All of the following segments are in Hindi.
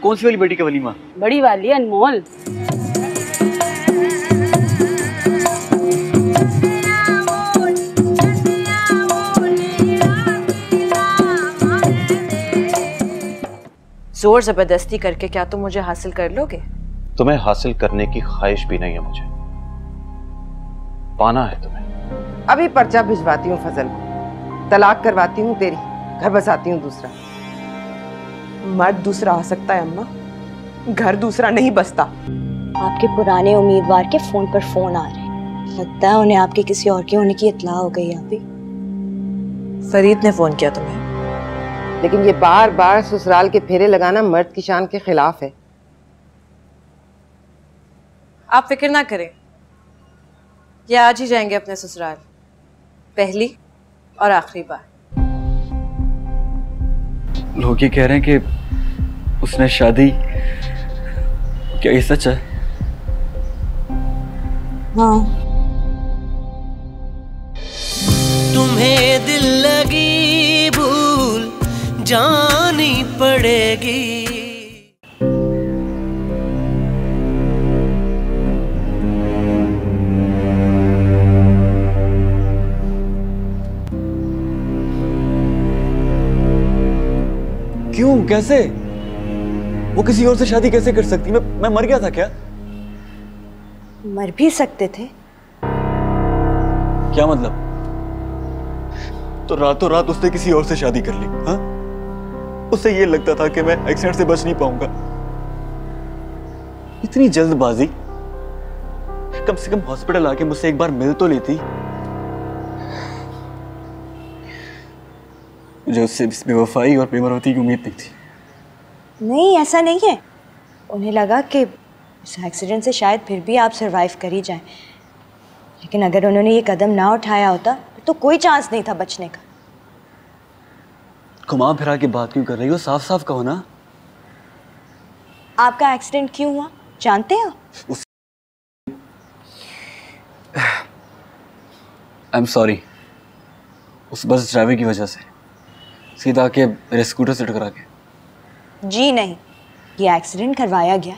कौन सी वाली बेटी का वलीमा? बड़ी वाली अनमोल। जोर जबरदस्ती करके क्या तुम मुझे हासिल कर लोगे? तुम्हें हासिल करने की ख्वाहिश भी नहीं है मुझे, पाना है तुम्हें। अभी पर्चा भिजवाती हूँ फजल को, तलाक करवाती हूँ तेरी, घर बसाती हूँ दूसरा। मर्द दूसरा आ सकता है अम्मा, घर दूसरा नहीं बसता। आपके पुराने उम्मीदवार के फोन पर फोन आ रहे हैं, लगता है उन्हें आपके किसी और के होने की इत्तला हो गई। आप ही फरीद ने फोन किया तुम्हें? लेकिन ये बार बार ससुराल के फेरे लगाना मर्द की शान के खिलाफ है। आप फिक्र ना करें, ये आज ही जाएंगे अपने ससुराल, पहली और आखिरी बार। लोग ये कह रहे हैं कि उसने शादी, क्या ये सच है? हाँ। तुम्हें दिल लगी भूल जानी पड़ेगी। क्यों, कैसे? वो किसी और से शादी कैसे कर सकती? मैं मर गया था क्या? मर भी सकते थे। क्या मतलब? तो रातों रात उसने किसी और से शादी कर ली? हाँ, उसे ये लगता था कि मैं एक्सीडेंट से बच नहीं पाऊंगा। इतनी जल्दबाजी, कम से कम हॉस्पिटल आके मुझसे एक बार मिल तो लेती। मुझे उससे बेवफाई और बेमरवती की उम्मीद नहीं थी। नहीं, ऐसा नहीं है। उन्हें लगा कि इस एक्सीडेंट से शायद फिर भी आप सरवाइव कर ही जाएं, लेकिन अगर उन्होंने ये कदम ना उठाया होता तो कोई चांस नहीं था बचने का। घुमा फिरा के बात क्यों कर रही हो? साफ साफ कहो ना। आपका एक्सीडेंट क्यों हुआ जानते हैं? आई एम सॉरी, उस बस ड्राइवर की वजह से, सीधा आके मेरे स्कूटर से टकरा के। जी नहीं, ये एक्सीडेंट करवाया गया।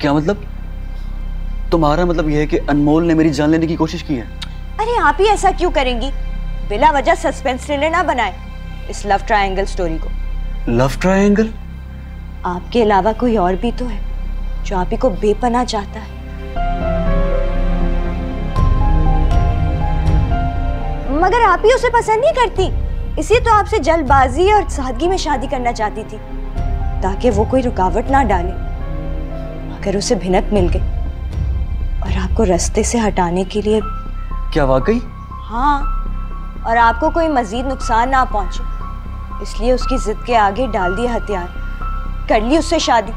क्या मतलब? तुम्हारा मतलब यह है कि अनमोल ने मेरी जान लेने की कोशिश की है? अरे आप ही ऐसा क्यों करेंगी? बिला वजह सस्पेंस थ्रिलर ना बनाए इस लव ट्रायंगल स्टोरी को। Love triangle? आपके अलावा कोई और भी तो है जो आप ही को बेपनाह चाहता है। मगर आप ही उसे पसंद नहीं करती, इसलिए तो आपसे जल्दबाजी और सादगी में शादी करना चाहती थी ताकि वो कोई रुकावट ना डाले। मगर उसे भिनक मिल गई और आपको रास्ते से हटाने के लिए। क्या वाकई? हाँ, और आपको कोई मजीद नुकसान ना पहुंचे इसलिए उसकी जिद के आगे डाल दिया हथियार, कर ली उससे शादी।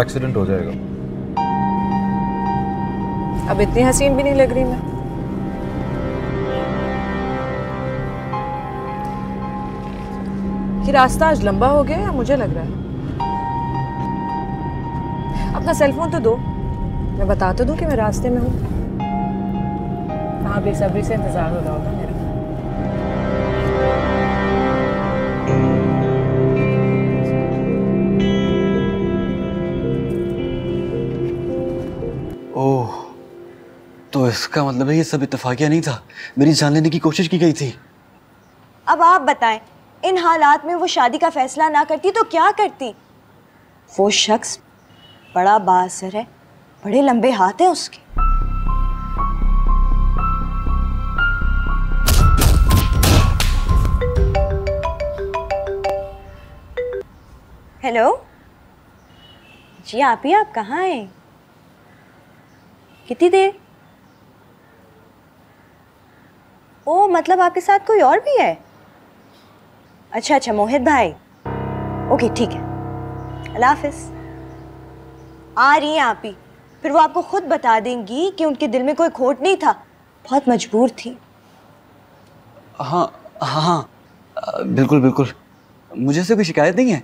एक्सीडेंट हो जाएगा। अब इतनी हसीन भी नहीं लग रही मैं। कि रास्ता आज लंबा हो गया या मुझे लग रहा है? अपना सेलफोन तो दो, मैं बता तो दूं कि मैं रास्ते में हूँ। कहाँ बेसब्री से इंतजार हो रहा होगा मेरा। ओह, तो इसका मतलब है ये सब इत्तेफाकिया नहीं था, मेरी जान लेने की कोशिश की गई थी। अब आप बताएं, इन हालात में वो शादी का फैसला ना करती तो क्या करती? वो शख्स बड़ा बाअसर है, बड़े लंबे हाथ हैं उसके। हेलो जी, आप ही, आप कहाँ हैं? कितनी देर? ओ, मतलब आपके साथ कोई और भी है? अच्छा अच्छा, मोहित भाई। ओके ठीक है, अल्लाह हाफिज। आ रही हैं आप ही, फिर वो आपको खुद बता देंगी कि उनके दिल में कोई खोट नहीं था, बहुत मजबूर थी। हाँ हाँ हाँ, बिल्कुल बिल्कुल, मुझे से कोई शिकायत नहीं है,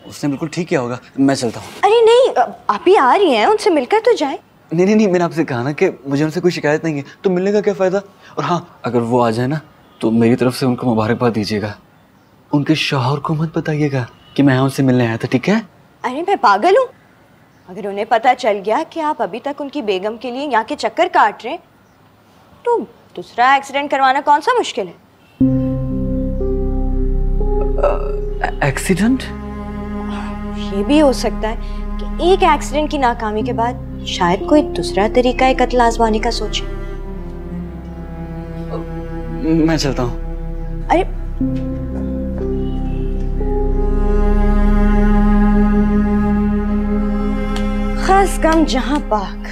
उसने बिल्कुल ठीक किया होगा। मैं चलता हूँ। अरे नहीं, आप ही आ रही हैं, उनसे मिलकर तो जाए। नहीं नहीं नहीं, मैंने आपसे कहा ना कि मुझे उनसे कोई शिकायत नहीं है, तो मिलने का क्या फ़ायदा। और हाँ, अगर वो आ जाए ना तो मेरी तरफ से उनको मुबारकबाद दीजिएगा। उनके शौहर को मत बताइएगा कि मैं उनसे मिलने आया था, ठीक है? अरे मैं पागल हूँ? अगर उन्हें पता चल गया कि आप अभी तक उनकी बेगम के लिए यहाँ के चक्कर काट रहे हैं तो दूसरा एक्सीडेंट करवाना कौन सा मुश्किल है। एक्सीडेंट? ये भी हो सकता है कि एक एक्सीडेंट की नाकामी के बाद शायद कोई दूसरा तरीका है कत्ल आजमाने का सोचे। मैं चलता हूँ। अरे खास कम जहां पाक।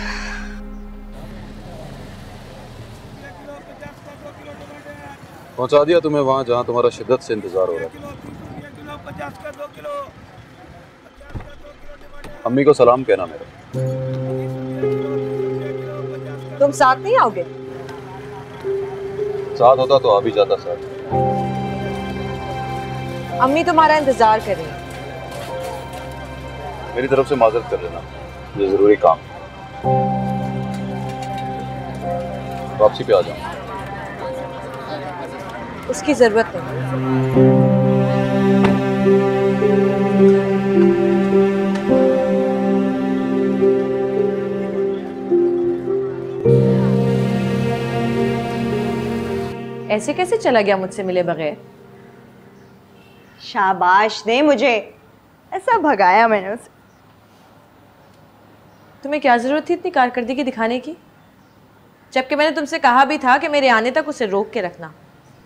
पहुंचा दिया तुम्हें वहां जहां तुम्हारा शिद्दत से इंतजार हो रहा है। अम्मी को सलाम कहना मेरा। तुम साथ नहीं आओगे? साथ होता तो आ भी जाता साथ। अम्मी तुम्हारा इंतजार कर रही है। मेरी तरफ से माजरत कर लेना, ये जरूरी काम। वापसी पे आ जाऊं। उसकी जरूरत नहीं। ऐसे कैसे चला गया मुझसे मिले बगैर? शाबाश दे मुझे, ऐसा भगाया मैंने उसे। तुम्हें क्या जरूरत थी इतनी कारकर्दगी दिखाने की, जबकि मैंने तुमसे कहा भी था कि मेरे आने तक उसे रोक के रखना।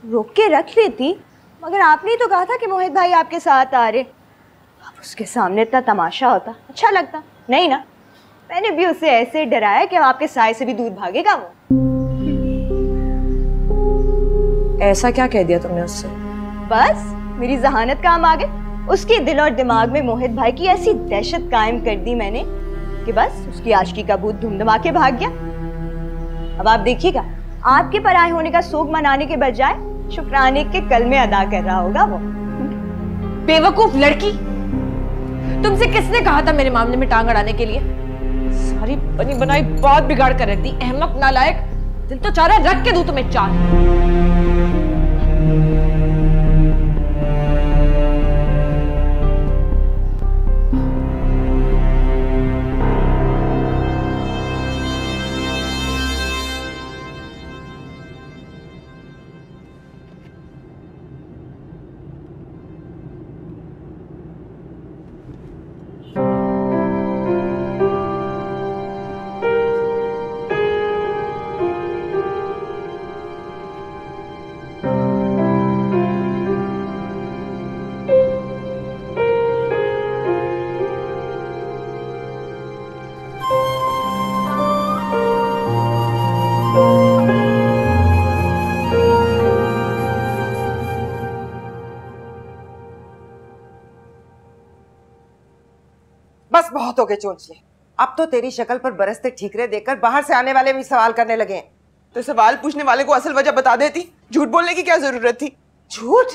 रोक के रख लेती, मगर आपने तो कहा था कि मोहित भाई आपके साथ आ रहे। अब उसके सामने इतना तमाशा होता अच्छा लगता नहीं ना। मैंने भी उसे ऐसे डराया कि आपके साय से भी दूर भागेगा वो। ऐसा क्या कह दिया तुमने उससे? बस मेरी जहानत काम आ गई। उसके दिल और दिमाग में मोहित भाई की ऐसी दहशत कायम कर दी मैंने कि बस उसकी आशिकी का भूत धूम-धमा के भाग गया। अब आप देखिएगा, आपके पराए होने का सोग मनाने के बजाय शुक्राने के कलमे अदा कर रहा होगा वो। बेवकूफ लड़की, तुमसे किसने कहा था मेरे मामले में टांग अड़ाने के लिए? सारी बनी बनाई बात बिगाड़ कर रख दी। अहमक नालायक, दिल तो चाह रहा है रख के दूं तुम्हें चार। बस बहुत हो गए चोंचले। अब तो तेरी शक्ल पर बरसते ठीकरे देकर बाहर से आने वाले भी सवाल करने लगे हैं। तो सवाल पूछने वाले को असल वजह बता देती, झूठ बोलने की क्या जरूरत थी? झूठ?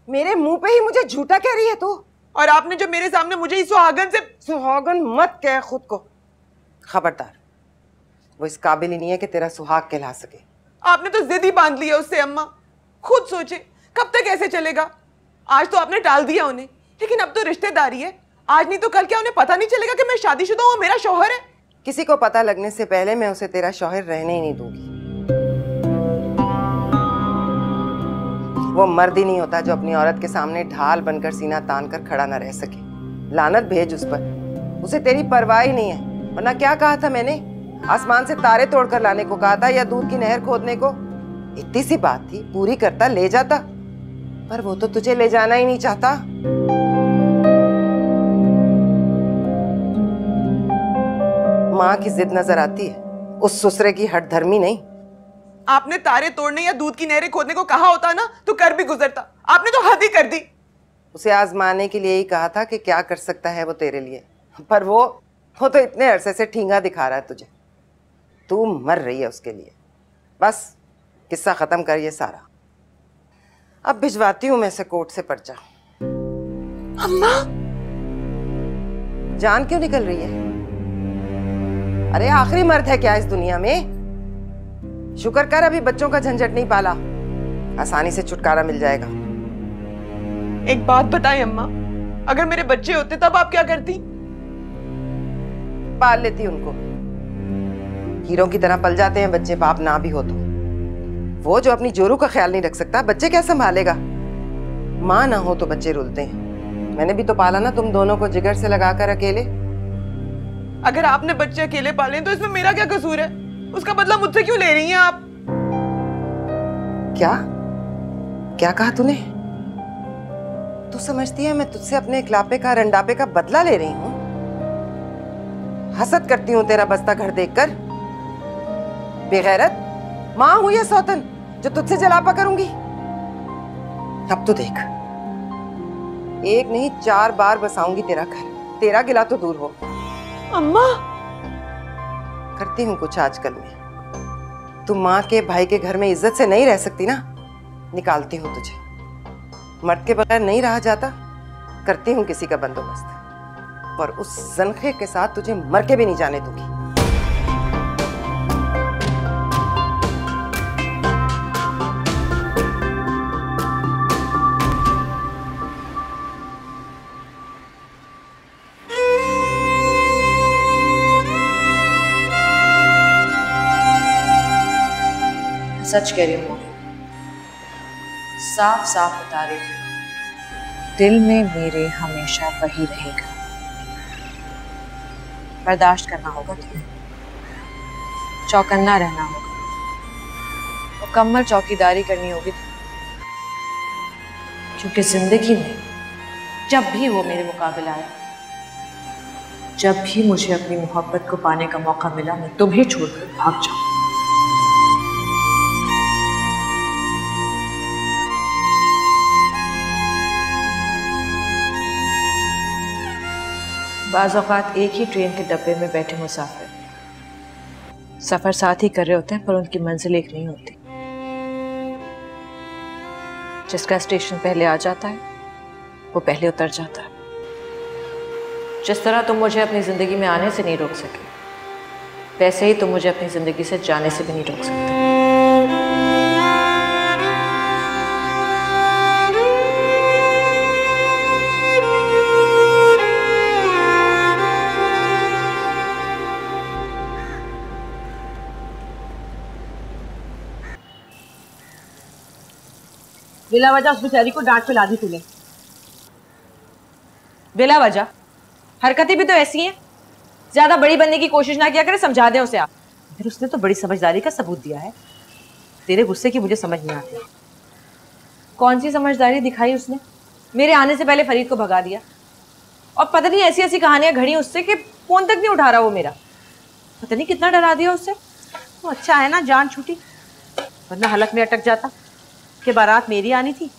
मेरे मुंह पे ही मुझे झूठा कह रही है तू? और आपने जो मेरे सामने मुझे इस सुहागन से। सुहागन मत कह खुद को। खबरदार, वो इस काबिल ही नहीं है कि तेरा सुहाग कहला सके। आपने तो जिद ही बांध लिया उससे अम्मा। खुद सोचे कब तक ऐसे चलेगा। आज तो आपने टाल दिया उन्हें, लेकिन अब तो रिश्तेदारी है। आज नहीं तो कल क्या उन्हें पता नहीं चलेगा कि मैं शादीशुदा हूँ, मेरा शौहर है? किसी को पता लगने से पहले मैं उसे तेरा शौहर रहने ही नहीं दूंगी। वो मर्द ही नहीं होता जो अपनी औरत के सामने ढाल बनकर सीना तान कर खड़ा न रह सके। लानत भेज उस पर, उसे तेरी परवाह ही नहीं है। वरना क्या कहा था मैंने? आसमान से तारे तोड़कर लाने को कहा था या दूध की नहर खोदने को? इतनी सी बात थी, पूरी करता ले जाता। पर वो तो तुझे ले जाना ही नहीं चाहता। माँ की जिद नजर आती है, उस ससुरे की हठधर्मी नहीं। आपने तारे तोड़ने या दूध की नहरें खोदने को कहा होता ना तो कर भी गुजरता। आपने तो हद ही कर दी। उसे आजमाने के लिए ही कहा था कि क्या कर सकता है वो तेरे लिए। पर वो तो इतने अरसे से ठींगा दिखा रहा है तुझे। तू मर रही है उसके लिए। बस किस्सा खत्म कर ये सारा। अब भिजवाती हूँ मैं से कोर्ट से पर्चा। अम्मा जान क्यों निकल रही है? अरे आखिरी मर्द है क्या इस दुनिया में? शुक्र कर अभी बच्चों का झंझट नहीं पाला, आसानी से छुटकारा मिल जाएगा। एक बात बताएं अम्मा, अगर मेरे बच्चे होते तब आप क्या करती? पाल लेती उनको। हीरों की तरह पल जाते हैं बच्चे, बाप ना भी हो तो। वो जो अपनी जोरू का ख्याल नहीं रख सकता, बच्चे क्या संभालेगा? माँ ना हो तो बच्चे रुलते हैं। मैंने भी तो पाला ना तुम दोनों को जिगर से लगाकर अकेले। अगर आपने बच्चे अकेले पाले तो इसमें मेरा क्या कसूर है? उसका बदला मुझसे क्यों ले रही हैं आप? क्या क्या कहा तूने? तू समझती है मैं तुझसे अपने इकलापे का, रंडापे का बदला ले रही हूँ? हसद करती हूँ तेरा बस्ता घर देखकर। बेगैरत माँ हूं या सौतन जो तुझसे जलापा करूंगी? अब तो देख, एक नहीं 4 बार बसाऊंगी तेरा घर, तेरा गिला तो दूर हो। अम्मा करती हूँ कुछ आजकल में। तू माँ के भाई के घर में इज्जत से नहीं रह सकती ना, निकालती हूँ तुझे। मर्द के बगैर नहीं रहा जाता, करती हूँ किसी का बंदोबस्त, और उस जंखे के साथ तुझे मर के भी नहीं जाने दूंगी। सच कह रही हूँ, साफ साफ बता रही हूँ, दिल में मेरे हमेशा वही रहेगा। बर्दाश्त करना होगा तुम्हें, चौकन्ना रहना होगा, मुकम्मल चौकीदारी करनी होगी, क्योंकि जिंदगी में जब भी वो मेरे मुकाबले आया, जब भी मुझे अपनी मोहब्बत को पाने का मौका मिला, मैं तुम्हें छोड़कर भाग जाऊं। बाज़ औक़ात एक ही ट्रेन के डब्बे में बैठे मुसाफिर सफ़र साथ ही कर रहे होते हैं, पर उनकी मंजिल एक नहीं होती। जिसका स्टेशन पहले आ जाता है वो पहले उतर जाता है। जिस तरह तुम मुझे अपनी ज़िंदगी में आने से नहीं रोक सके, वैसे ही तुम मुझे अपनी ज़िंदगी से जाने से भी नहीं रोक सकते। बिला वजह उस बेचारी को डांट पिला दी तूने। बिला वजह हरकतें भी तो ऐसी हैं। ज्यादा बड़ी बनने की कोशिश ना किया करे, समझा दे उसे आप। फिर उसने तो बड़ी समझदारी का सबूत दिया है। तेरे गुस्से की मुझे समझ नहीं आती। कौन सी समझदारी दिखाई उसने? मेरे आने से पहले फरीद को भगा दिया, और पता नहीं ऐसी ऐसी कहानियां घड़ी उससे कि फोन तक नहीं उठा रहा वो मेरा। पता नहीं कितना डरा दिया उससे। तो अच्छा है ना जान छूटी, वरना हलक में अटक जाता कि बारात मेरी आनी थी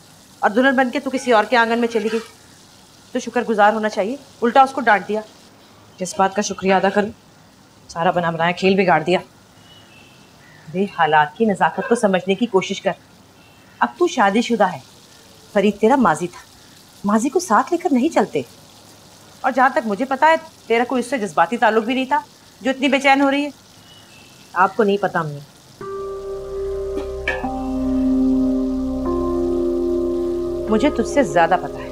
और दुल्हन बन के तू किसी और के आंगन में चली गई। तो शुक्रगुजार होना चाहिए, उल्टा उसको डांट दिया। किस बात का शुक्रिया अदा करूं? सारा बना बनाया खेल बिगाड़ दिया। अरे हालात की नज़ाकत को समझने की कोशिश कर। अब तू शादीशुदा है, फरीद तेरा माजी था, माजी को साथ लेकर नहीं चलते। और जहाँ तक मुझे पता है तेरा कोई उससे जज्बाती ताल्लुक भी नहीं था जो इतनी बेचैन हो रही है। आपको नहीं पता अम्मी, मुझे तुझसे ज्यादा पता है,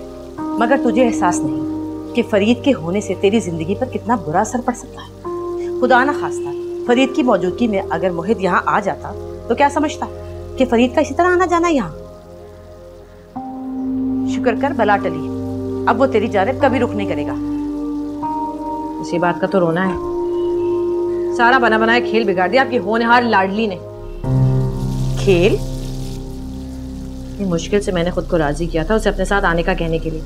मगर तुझे एहसास नहीं कि फरीद के होने से तेरी जिंदगी पर कितना बुरा असर पड़ सकता है। खुदा ना खास्ता फरीद की मौजूदगी में अगर मोहित यहाँ आ जाता तो क्या समझता कि फरीद का इसी तरह आना जाना यहाँ। शुक्र कर बला टली, अब वो तेरी जानिब कभी रुख नहीं करेगा। इसी बात का तो रोना है। सारा बना बनाया खेल बिगाड़ दिया आपकी होनहार लाडली ने। खेल? मुश्किल से मैंने खुद को राजी किया था उसे अपने साथ आने का कहने के लिए,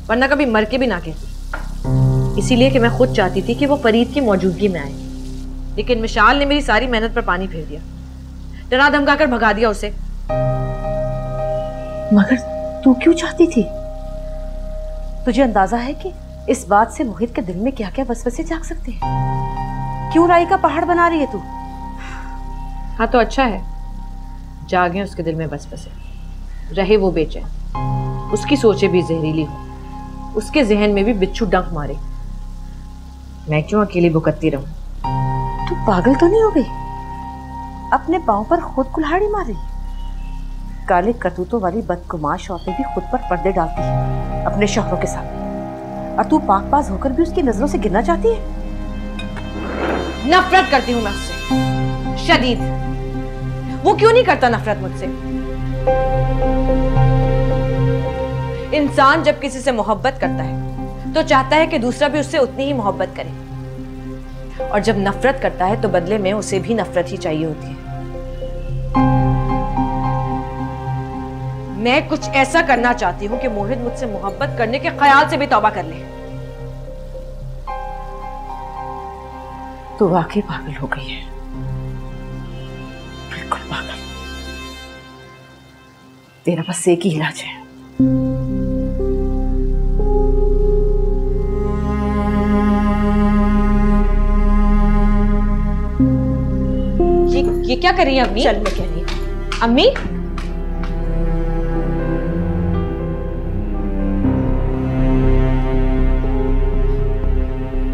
वरना कभी मर के भी ना कहती। इसीलिए कि मैं खुद चाहती थी कि वो फरीद की मौजूदगी में आए, लेकिन मिशाल ने मेरी सारी मेहनत पर पानी फेर दिया, डरा धमकाकर भगा दिया उसे। मगर तू क्यों चाहती थी? तुझे अंदाजा है कि इस बात से मोहित के दिल में क्या क्या वसवसे जाग सकते हैं? क्यों राई का पहाड़ बना रही है तू? हाँ तो अच्छा है, जागे उसके दिल में बस बसे, रहे वो बेचैन, उसकी सोचें भी जहरीली हो, उसके जहन में भी बिच्छू डंक मारे। मैं क्यों अकेली भुगतती रहूं? तू पागल तो नहीं हो गई? अपने पांव पर खुद कुल्हाड़ी मार रही। काले करतूतों वाली बदकुमाश औरतें भी खुद पर पर्दे डालती है अपने शौहरों के सामने, और तू पाकबाज होकर भी उसकी नजरों से गिरना चाहती है। नफरत करती हूं मैं उससे, शदीद। वो क्यों नहीं करता नफरत मुझसे? इंसान जब किसी से मोहब्बत करता है तो चाहता है कि दूसरा भी उससे उतनी ही मोहब्बत करे, और जब नफरत करता है तो बदले में उसे भी नफरत ही चाहिए होती है। मैं कुछ ऐसा करना चाहती हूं कि मोहित मुझसे मोहब्बत करने के ख्याल से भी तौबा कर ले। तू वाकई पागल हो गई है, बिल्कुल पागल। तेरा बस एक ही इलाज है। ये क्या कर रही है अम्मी? चल मैं कह रही हूँ। अम्मी,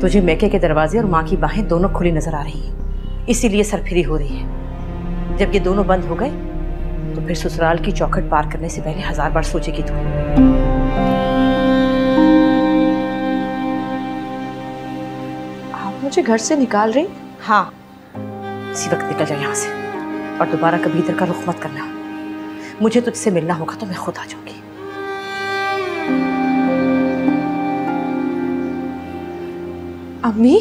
तुझे मैके के दरवाजे और माँ की बाहें दोनों खुली नजर आ रही हैं, इसीलिए सरफिरी हो रही है। जब ये दोनों बंद हो गए तो फिर ससुराल की चौखट पार करने से पहले 1000 बार सोचेगी तू। आप मुझे घर से निकाल रही? हाँ, इसी वक्त निकल जा यहाँ से, और दोबारा कभी इधर का रुख मत करना। मुझे तुझसे मिलना होगा तो मैं खुद आ जाऊंगी। अम्मी,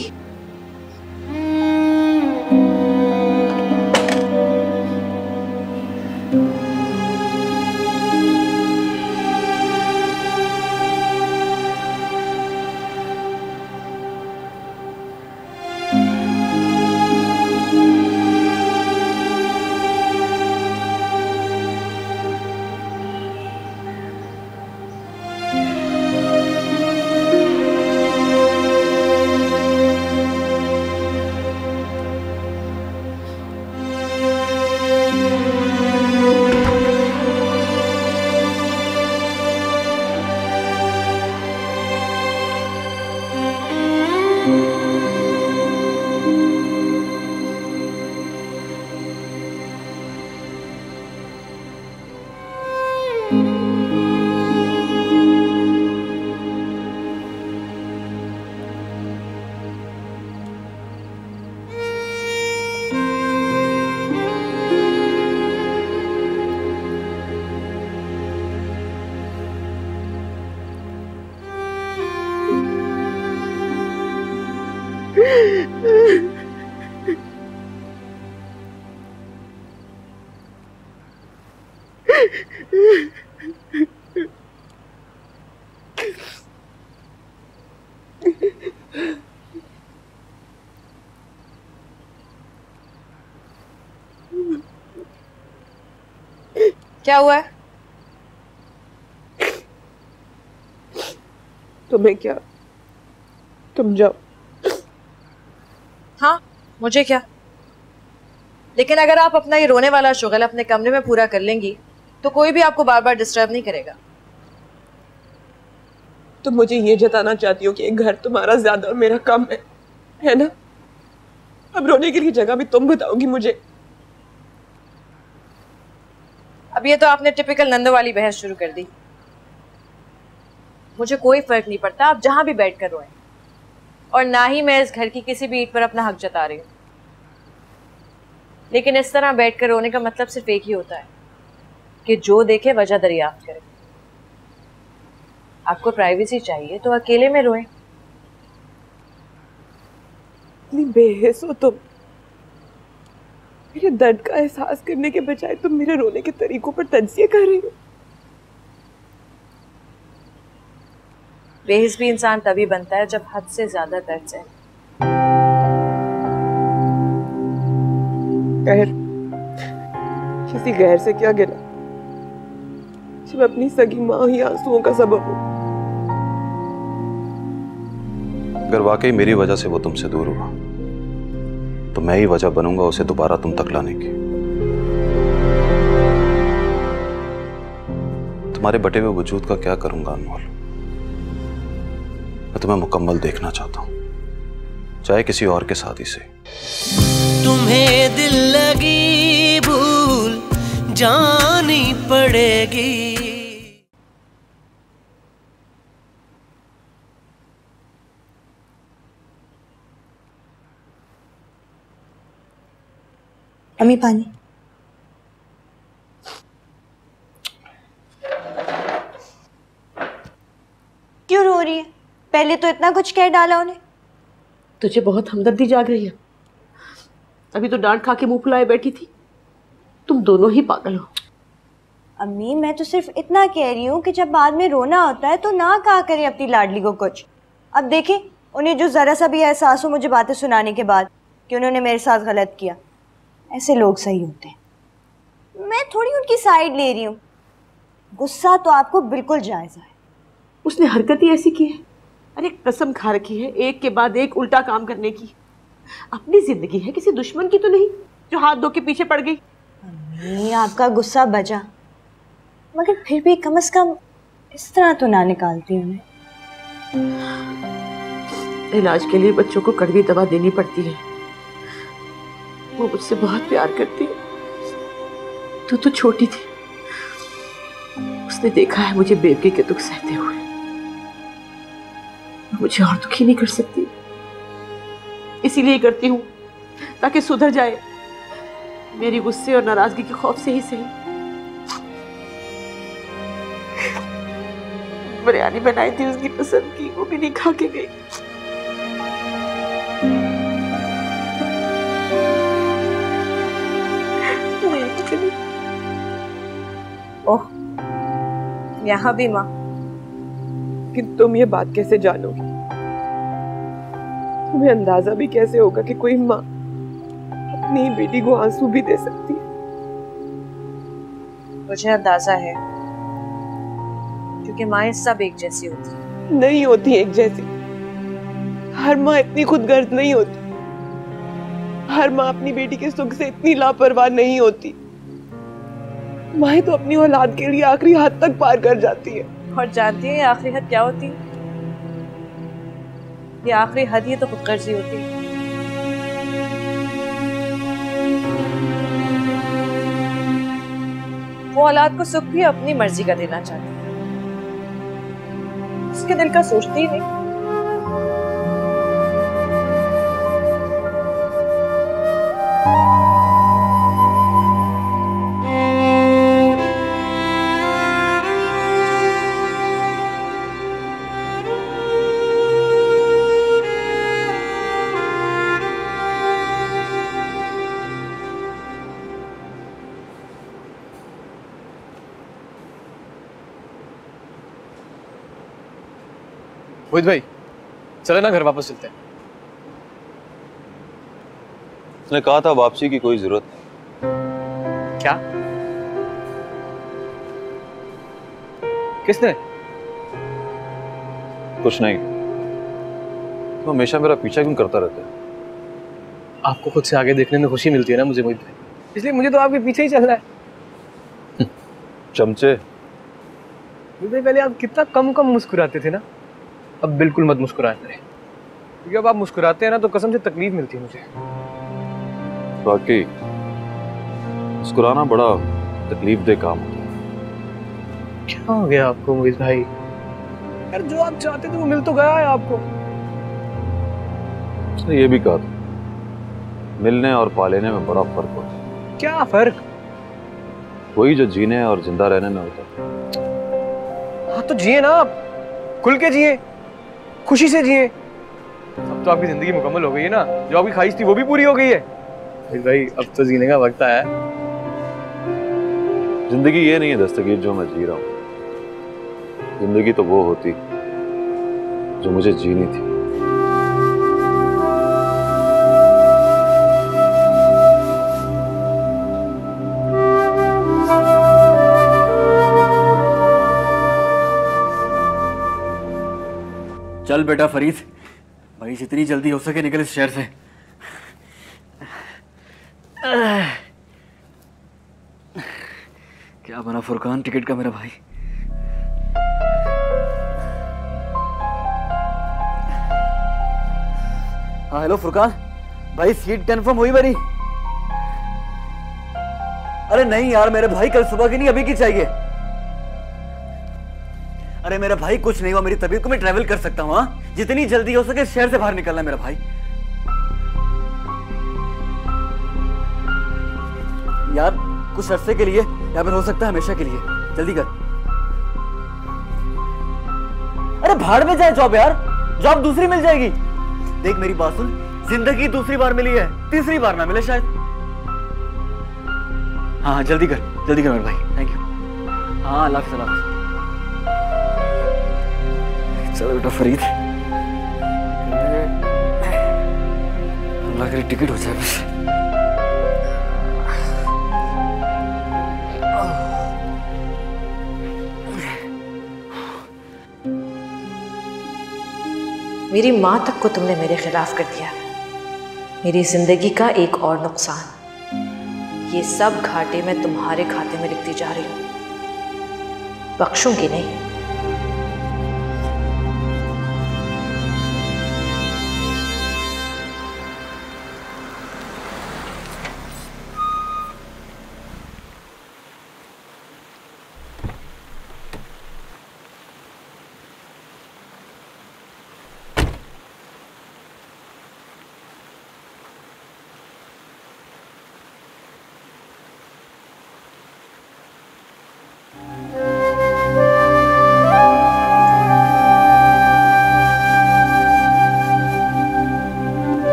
क्या हुआ है? तुम्हें क्या, तुम जाओ। हाँ, मुझे क्या, लेकिन अगर आप अपना ये रोने वाला शुगल अपने कमरे में पूरा कर लेंगी तो कोई भी आपको बार बार डिस्टर्ब नहीं करेगा। तुम मुझे ये जताना चाहती हो कि एक घर तुम्हारा ज्यादा और मेरा कम है ना? अब रोने के लिए जगह भी तुम बताओगी मुझे। अब ये तो आपने टिपिकल नंदो वाली बहस शुरू कर दी। मुझे कोई फर्क नहीं पड़ता आप जहां भी बैठ कर रोएं, और ना ही मैं इस घर की किसी भी ईंट पर अपना हक जता रही हूँ, लेकिन इस तरह बैठ कर रोने का मतलब सिर्फ एक ही होता है कि जो देखे वजह दरियाफ्त करे। आपको प्राइवेसी चाहिए तो अकेले में रोएं। इतनी बेहिस हो तुम। मेरे दर्द का एहसास करने के बजाय तुम मेरे रोने के तरीकों पर तज्जिया कर रही हो। बेहिस भी इंसान तभी बनता है जब हद से ज्यादा दर्द से। किसी गैर से क्या गिला जब अपनी सगी माँ ही आंसुओं का सबब हो। अगर वाकई मेरी वजह से वो तुमसे दूर हुआ तो मैं ही वजह बनूंगा उसे दोबारा तुम तक लाने की। तुम्हारे बटे हुए वजूद का क्या करूंगा अनमोल। मैं तुम्हें मुकम्मल देखना चाहता हूं, चाहे किसी और के साथ ही से। तुम्हें दिल लगी भूल जानी पड़ेगी। अम्मी पानी। क्यों रो रही है? पहले तो इतना कुछ कह डाला उन्हें। तुझे बहुत हमदर्दी जाग रही है। अभी तो डांट खा के मुंह फुलाए बैठी थी। तुम दोनों ही पागल हो। अम्मी मैं तो सिर्फ इतना कह रही हूँ कि जब बाद में रोना होता है तो ना कहा करे अपनी लाडली को कुछ। अब देखें उन्हें जो जरा सा भी एहसास हो मुझे बातें सुनाने के बाद कि उन्होंने मेरे साथ गलत किया, ऐसे लोग सही होते हैं। मैं थोड़ी उनकी साइड ले रही हूँ। गुस्सा तो आपको बिल्कुल जायज़ है। उसने हरकत ही ऐसी की है। अरे कसम खा रखी है एक के बाद एक उल्टा काम करने की। अपनी जिंदगी है, किसी दुश्मन की तो नहीं जो हाथ धो के पीछे पड़ गई। अम्मी आपका गुस्सा बजा, मगर फिर भी कम से कम इस तरह तो ना निकालती उन्हें। इलाज के लिए बच्चों को कड़वी दवा देनी पड़ती है। वो मुझसे बहुत प्यार करती है। तू तो छोटी थी, उसने देखा है मुझे बेबी के दुख सहते हुए। मुझे और दुखी नहीं कर सकती, इसीलिए करती हूँ ताकि सुधर जाए। मेरी गुस्से और नाराजगी के खौफ से ही सही। बिरयानी बनाई थी उसकी पसंद की, वो भी नहीं खा के गई। ओह यहाँ भी माँ। कि तुम ये बात कैसे जानोगी? तुम्हें अंदाजा भी कैसे होगा कि कोई माँ अपनी बेटी को आंसू भी दे सकती है? मुझे अंदाजा है क्योंकि माँ सब एक जैसी होती है। नहीं होती एक जैसी। हर माँ इतनी खुदगर्ज नहीं होती। हर माँ अपनी बेटी के सुख से इतनी लापरवाह नहीं होती। माँ तो अपनी औलाद के लिए आखिरी हद तक पार कर जाती है। और जानती है आखिरी हद क्या होती है? ये आखिरी हद ही तो खुदगर्जी होती है। वो औलाद को सुख भी अपनी मर्जी का देना चाहती है, उसके दिल का सोचती ही नहीं। मोहित भाई चले ना घर वापस चलते हैं। उसने कहा था वापसी की कोई जरूरत नहीं। क्या? किसने? कुछ नहीं। तो हमेशा मेरा पीछा क्यों करता रहता है? आपको खुद से आगे देखने में खुशी मिलती है ना मुझे मोहित भाई, इसलिए मुझे तो आपके पीछे ही चलना है। चमचे। मोहित भाई पहले आप कितना कम कम मुस्कुराते थे ना, अब बिल्कुल मत मुस्कुराया करें, क्योंकि अब आप मुस्कुराते हैं ना तो कसम से तकलीफ मिलती है मुझे। वाकई मुस्कुराना बड़ा तकलीफदेह काम होता है। क्या हो गया आपको मोहित भाई? यार जो आप चाहते थे वो मिल तो गया है आपको। उसने ये भी कहा था मिलने और पा लेने में बड़ा फर्क होता है। क्या फर्क? वही जो जीने और जिंदा रहने में होता है। हाँ तो जिए ना आप, खुल के जिए, खुशी से जिए। अब तो आपकी जिंदगी मुकम्मल हो गई है ना, जो आपकी ख्वाहिश थी वो भी पूरी हो गई है। भाई अब तो जीने का वक्त आया है। जिंदगी ये नहीं है दस्तगीर जो मैं जी रहा हूँ, जिंदगी तो वो होती जो मुझे जीनी थी। चल बेटा फरीद भाई, जितनी जल्दी हो सके निकल इस शहर से। क्या बना फुरकान टिकट का मेरा भाई। हाँ हेलो फुरकान भाई, सीट कंफर्म हुई मेरी? अरे नहीं यार मेरे भाई, कल सुबह की नहीं अभी की चाहिए। अरे मेरा भाई कुछ नहीं हुआ, मेरी तबीयत को मैं ट्रैवल कर सकता हूँ। जितनी जल्दी हो सके शहर से बाहर निकलना है मेरा भाई। यार कुछ अरसे के लिए या फिर हो सकता है हमेशा के लिए, जल्दी कर। अरे भाड़ में जाए जॉब यार, जॉब दूसरी मिल जाएगी। देख मेरी बात सुन, जिंदगी दूसरी बार मिली है, तीसरी बार ना मिले शायद। हाँ जल्दी कर मेरे भाई, थैंक यू। हाँ अल्लाह हाफ़िज़, अल्लाह हाफ़िज़। चलो बेटा फरीद, अल्लाह करे टिकट हो जाए बस। मेरी माँ तक को तुमने मेरे खिलाफ कर दिया, मेरी जिंदगी का एक और नुकसान। ये सब घाटे मैं तुम्हारे खाते में लिखती जा रही हूँ, बख्शूंगी नहीं।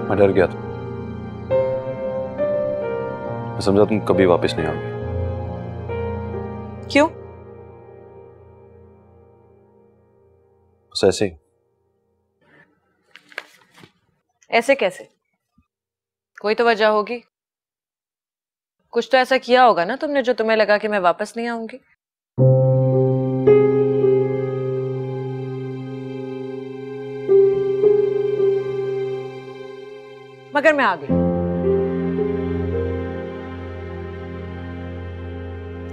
मैं डर गया था, मैं समझा तुम कभी वापस नहीं आओगे। क्यों? बस ऐसे ही। ऐसे कैसे? कोई तो वजह होगी, कुछ तो ऐसा किया होगा ना तुमने जो तुम्हें लगा कि मैं वापस नहीं आऊंगी। मगर मैं आ गई।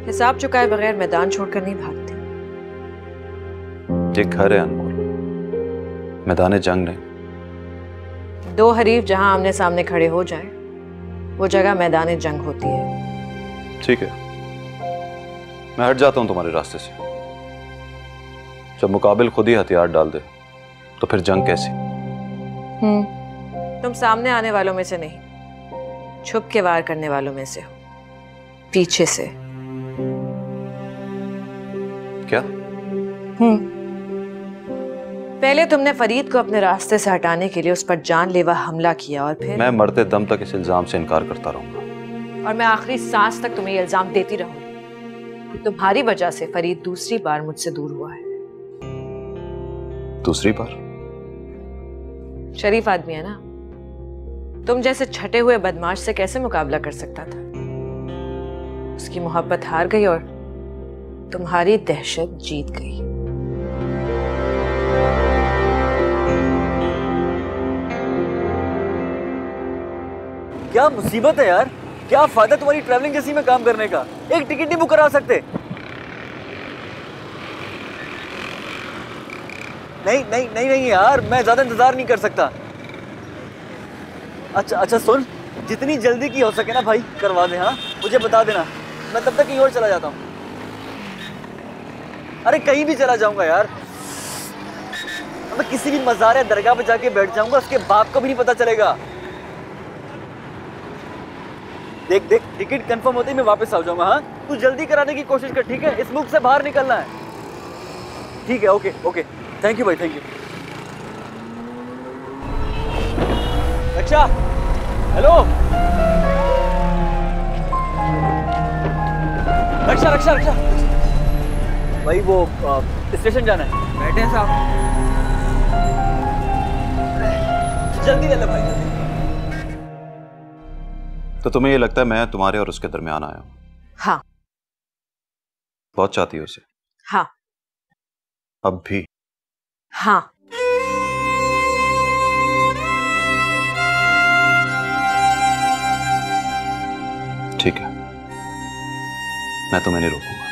हिसाब चुकाए बगैर मैदान छोड़कर नहीं भागती। ये घर है अनमोल, मैदान जंग नहीं। दो हरीफ जहां आमने सामने खड़े हो जाएं, वो जगह मैदान जंग होती है। ठीक है, मैं हट जाता हूं तुम्हारे रास्ते से। जब मुकाबिल खुद ही हथियार डाल दे तो फिर जंग कैसी? तुम सामने आने वालों में से नहीं, छुप के वार करने वालों में से हो, पीछे से। क्या? पहले तुमने फरीद को अपने रास्ते से हटाने के लिए उस पर जानलेवा हमला किया और फिर मैं मरते दम तक इस इल्जाम से इनकार करता रहूंगा और मैं आखिरी सांस तक तुम्हें इल्जाम देती रहूंगी। तुम्हारी वजह से फरीद दूसरी बार मुझसे दूर हुआ है। दूसरी बार? शरीफ आदमी है ना, तुम जैसे छटे हुए बदमाश से कैसे मुकाबला कर सकता था? उसकी मोहब्बत हार गई और तुम्हारी दहशत जीत गई। क्या मुसीबत है यार, क्या फायदा तुम्हारी ट्रैवलिंग जैसी में काम करने का? एक टिकट नहीं बुक करा सकते? नहीं यार, मैं ज्यादा इंतजार नहीं कर सकता। अच्छा सुन, जितनी जल्दी की हो सके ना भाई करवा दे। हाँ मुझे बता देना, मैं तब तक कहीं और चला जाता हूँ। अरे कहीं भी चला जाऊंगा यार, मैं किसी भी मज़ार या दरगाह पे जाके बैठ जाऊंगा, उसके बाप को भी नहीं पता चलेगा। देख टिकट कंफर्म होते ही मैं वापस आ जाऊंगा। हाँ तू जल्दी कराने की कोशिश कर, ठीक है? इस मुल्क से बाहर निकलना है। ठीक है, ओके थैंक यू भाई, थैंक यू। अच्छा हेलो, रक्षा भाई, वो स्टेशन जाना है। बैठे हैं साहब, जल्दी ले लो भाई, जल्दी। तो तुम्हें ये लगता है मैं तुम्हारे और उसके दरमियान आया हूं? हाँ। बहुत चाहती हो उसे? हाँ। अब भी? हाँ। ठीक है, मैं तुम्हें नहीं रोकूंगा।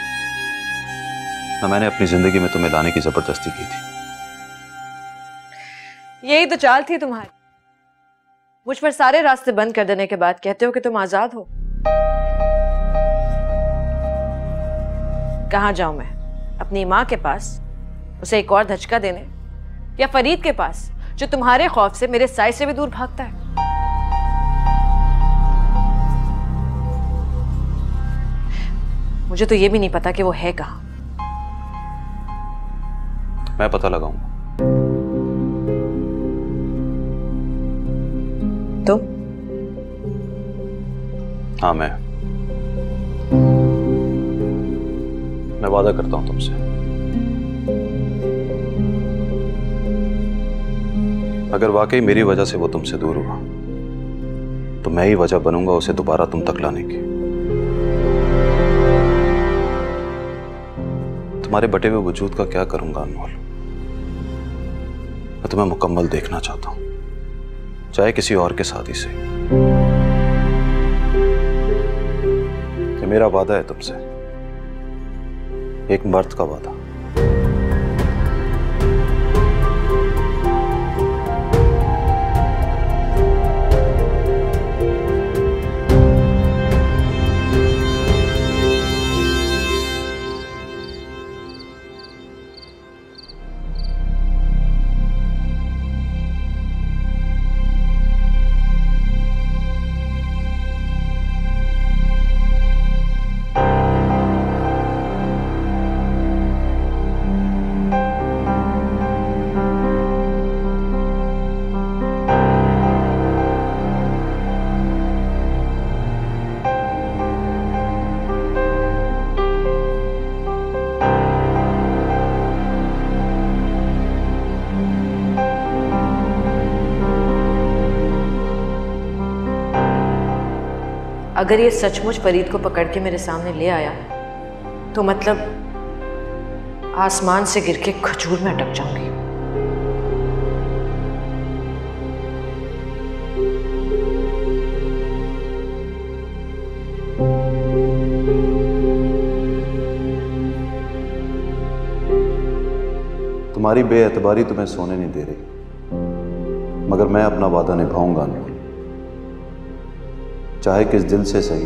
ना मैंने अपनी जिंदगी में तुम्हें लाने की जबरदस्ती की थी। यही तो चाल थी तुम्हारी। मुझ पर सारे रास्ते बंद कर देने के बाद कहते हो कि तुम आजाद हो। कहां जाऊं मैं? अपनी मां के पास उसे एक और धचका देने, या फरीद के पास जो तुम्हारे खौफ से मेरे साय से भी दूर भागता है? मुझे तो ये भी नहीं पता कि वो है कहां। मैं पता लगाऊंगा। तो? हाँ, मैं वादा करता हूं तुमसे, अगर वाकई मेरी वजह से वो तुमसे दूर हुआ तो मैं ही वजह बनूंगा उसे दोबारा तुम तक लाने की। तुम्हारे बटे हुए वजूद का क्या करूंगा अनमोल? मैं तुम्हें मुकम्मल देखना चाहता हूं, चाहे किसी और के साथ ही से। ये मेरा वादा है तुमसे, एक मर्द का वादा। अगर ये सचमुच फरीद को पकड़ के मेरे सामने ले आया तो मतलब आसमान से गिर के खजूर में अटक जाऊंगी। तुम्हारी बेएतबारी तुम्हें सोने नहीं दे रही, मगर मैं अपना वादा निभाऊंगा अनमोल, चाहे किस दिल से सही,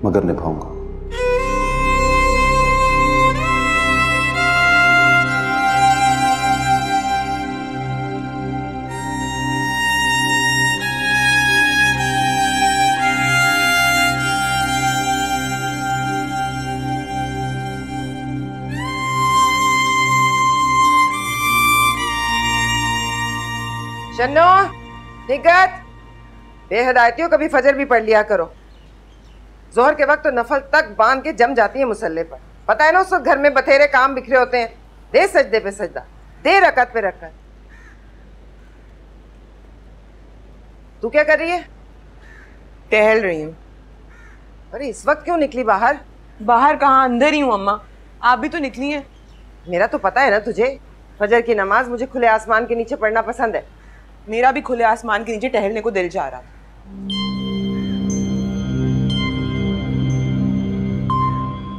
मगर निभाऊंगा। शन्नो, निगत, बेहदायतियों कभी फजर भी पढ़ लिया करो। जोहर के वक्त तो नफल तक बांध के जम जाती है मुसल्ले पर। पता है ना उस वक्त घर में बथेरे काम बिखरे होते हैं। दे सजदे पे सजदा, दे रकत पे रकत। तू क्या कर रही है? टहल रही हूँ। अरे इस वक्त क्यों निकली बाहर? बाहर कहाँ, अंदर ही हूँ अम्मा। आप भी तो निकली हैं। मेरा तो पता है ना तुझे, फजर की नमाज मुझे खुले आसमान के नीचे पढ़ना पसंद है। मेरा भी खुले आसमान के नीचे टहलने को दिल चाह रहा था।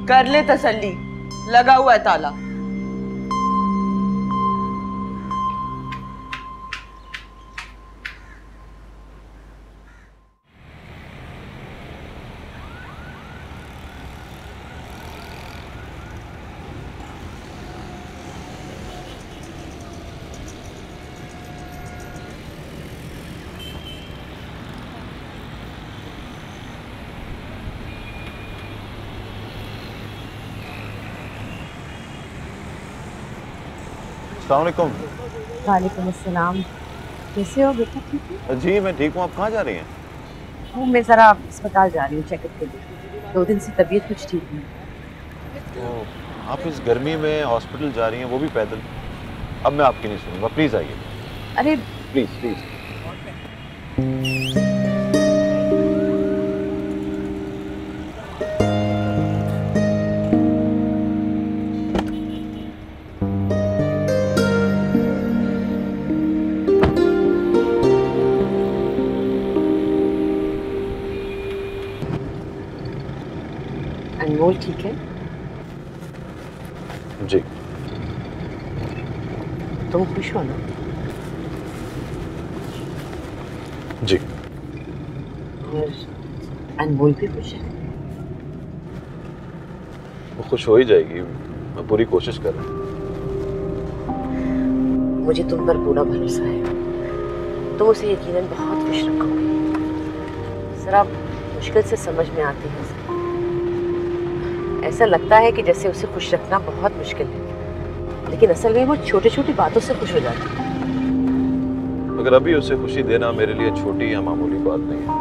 कर ले तसल्ली, लगा हुआ है ताला। अस्सलामुअलैकुम। वालेकुम अस्सलाम। कैसे हो बेटा? ठीक है जी मैं ठीक हूँ, आप कहाँ जा रही हैं? वो मैं ज़रा अस्पताल जा रही हूँ चेकअप के लिए। 2 दिन से तबीयत कुछ ठीक नहीं। तो आप इस गर्मी में हॉस्पिटल जा रही हैं, वो भी पैदल? अब मैं आपकी नहीं सुनूंगा, प्लीज़ आइए। अरे प्लीज़ प्लीज़। राहुल ठीक है? जी। तुम खुश हो ना? जी। और अनमोल भी खुश है? वो खुश हो ही जाएगी, मैं पूरी कोशिश कर रहा हूँ। मुझे तुम पर पूरा भरोसा है, तुम उसे यकीनन बहुत खुश रखोगे। जरा मुश्किल से समझ में आती है, ऐसा लगता है कि जैसे उसे खुश रखना बहुत मुश्किल है, लेकिन असल में वो छोटी छोटी बातों से खुश हो जाती है। मगर अभी उसे खुशी देना मेरे लिए छोटी या मामूली बात नहीं है,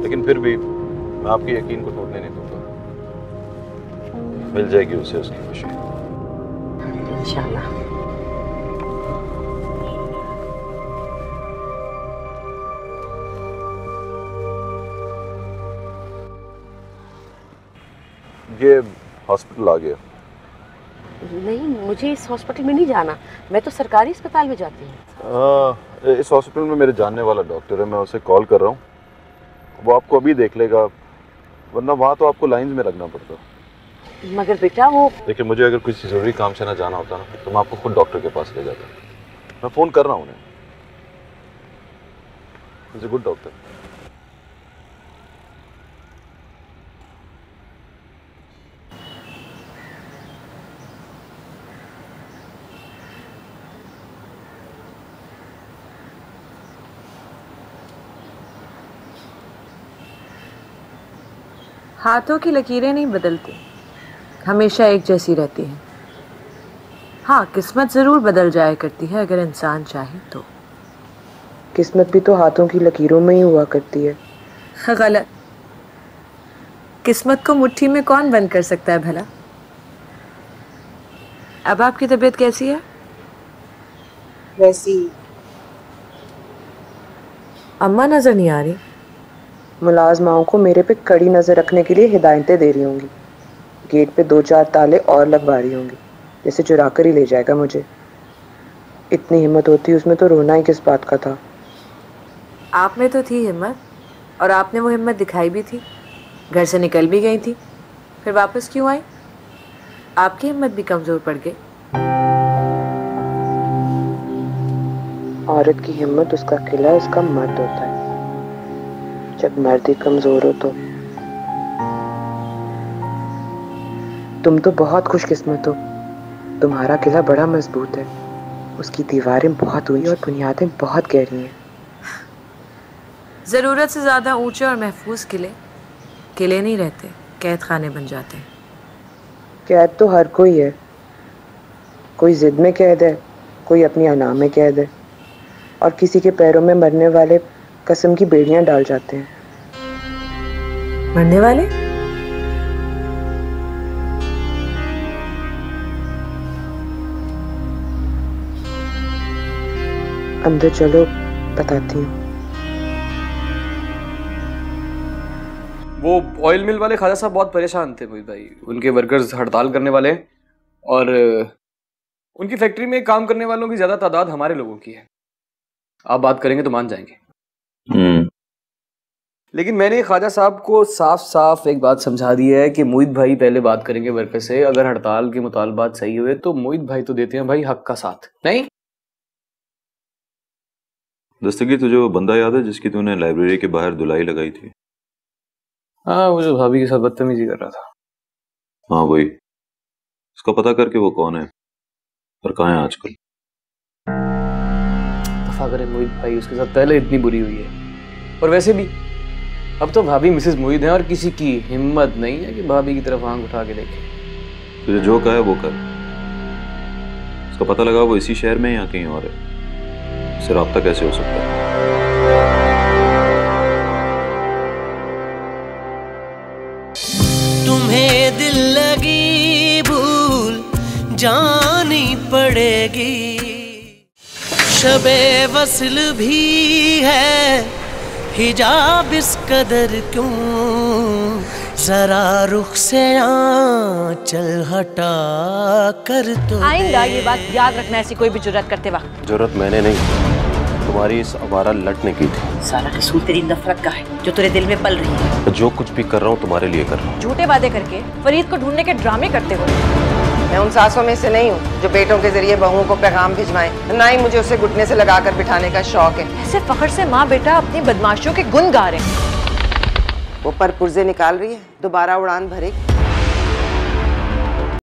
लेकिन फिर भी मैं आपके यकीन को टूटने नहीं दूंगा। मिल जाएगी उसे उसकी खुशी इंशाल्लाह। ये हॉस्पिटल आ गया। नहीं, मुझे इस हॉस्पिटल में नहीं जाना, मैं तो सरकारी अस्पताल में जाती हूँ। इस हॉस्पिटल में मेरे जानने वाला डॉक्टर है, मैं उसे कॉल कर रहा हूँ, वो आपको अभी देख लेगा, वरना वहाँ तो आपको लाइंस में लगना पड़ता। मगर बेटा वो देखिए, मुझे अगर किसी ज़रूरी काम से ना जाना होता ना तो मैं आपको खुद डॉक्टर के पास ले जाता। मैं फ़ोन कर रहा हूँ उन्हें। Is a good doctor. हाथों की लकीरें नहीं बदलती, हमेशा एक जैसी रहती हैं। हाँ, किस्मत जरूर बदल जाया करती है अगर इंसान चाहे तो। किस्मत भी तो हाथों की लकीरों में ही हुआ करती है। गलत। किस्मत को मुट्ठी में कौन बंद कर सकता है भला? अब आपकी तबीयत कैसी है? वैसी। अम्मा नजर नहीं आ रही। मुलाजमाओं को मेरे पे कड़ी नजर रखने के लिए हिदायतें दे रही होंगी, गेट पे 2-4 ताले और लगवा रही होंगी, जैसे चुरा कर ही ले जाएगा मुझे। इतनी हिम्मत होती उसमें तो रोना ही किस बात का था। आप में तो थी हिम्मत, और आपने वो हिम्मत दिखाई भी थी। घर से निकल भी गई थी, फिर वापस क्यों आई? आपकी हिम्मत भी कमजोर पड़ गई। औरत की हिम्मत उसका किला, उसका मर्द होता है। जब मर्द ही कमजोर हो तो तुम तो बहुत खुशकिस्मत हो, तुम्हारा किला बड़ा मजबूत है, उसकी दीवारें बहुत ऊंची और बुनियादें बहुत गहरी हैं। जरूरत से ज्यादा ऊंचे और महफूज किले नहीं रहते, कैद खाने बन जाते हैं। कैद तो हर कोई है, कोई जिद में कैद है, कोई अपनी अना में कैद है, और किसी के पैरों में मरने वाले कसम की बेड़ियां डाल जाते हैं। मरने वाले? अंदर चलो, बताती हूँ। वो ऑयल मिल वाले ख्वाजा साहब बहुत परेशान थे मोहित भाई। उनके वर्कर्स हड़ताल करने वाले हैं, और उनकी फैक्ट्री में काम करने वालों की ज्यादा तादाद हमारे लोगों की है। आप बात करेंगे तो मान जाएंगे। लेकिन मैंने ख्वाजा साहब को साफ साफ एक बात समझा दी है कि मोहित भाई पहले बात करेंगे वर्कर से, अगर हड़ताल के मुतालबात सही हुए तो मोहित भाई तो देते हैं भाई हक का साथ। नहीं दस्तगीर, तुझे वो बंदा याद है जिसकी तूने लाइब्रेरी के बाहर धुलाई लगाई थी? हाँ, वो जो भाभी के साथ बदतमीजी कर रहा था। हाँ वही। उसका पता करके वो कौन है और कहाँ है आजकल। दफा करे मोहित भाई, उसके साथ पहले इतनी बुरी हुई है। और वैसे भी अब तो भाभी मिसेस मोहित हैं, और किसी की हिम्मत नहीं है कि भाभी की तरफ आंख उठा के देखे। तुझे जो कहा है वो कर। उसका पता लगा वो इसी शहर में या कहीं और है, उससे राब्ता कैसे हो सकता है? तुम्हें दिल लगी भूल जानी पड़ेगी, शबे वस्ल भी है, हिजाब इस कदर क्यों, जरा रुख से आंचल हटा कर तो आइंदा ये बात याद रखना, ऐसी कोई भी जुर्रत करते वक्त। जरूरत मैंने नहीं, तुम्हारी इस आवारा लट ने की थी। सारा कसूर तेरी नफरत का है जो तेरे दिल में पल रही है। जो कुछ भी कर रहा हूँ तुम्हारे लिए कर रहा हूँ। झूठे वादे करके फरीद को ढूंढने के ड्रामे करते हो। मैं उन सासों में से नहीं हूँ जो बेटों के जरिए बहुओं को पैगाम भिजवाएं, ना ही मुझे उसे घुटने से लगाकर बिठाने का शौक है। ऐसे फखर से माँ बेटा अपनी बदमाशियों के गुण गा रहे हैं। वो पर पुर्जे निकाल रही है, दोबारा उड़ान भरेगी।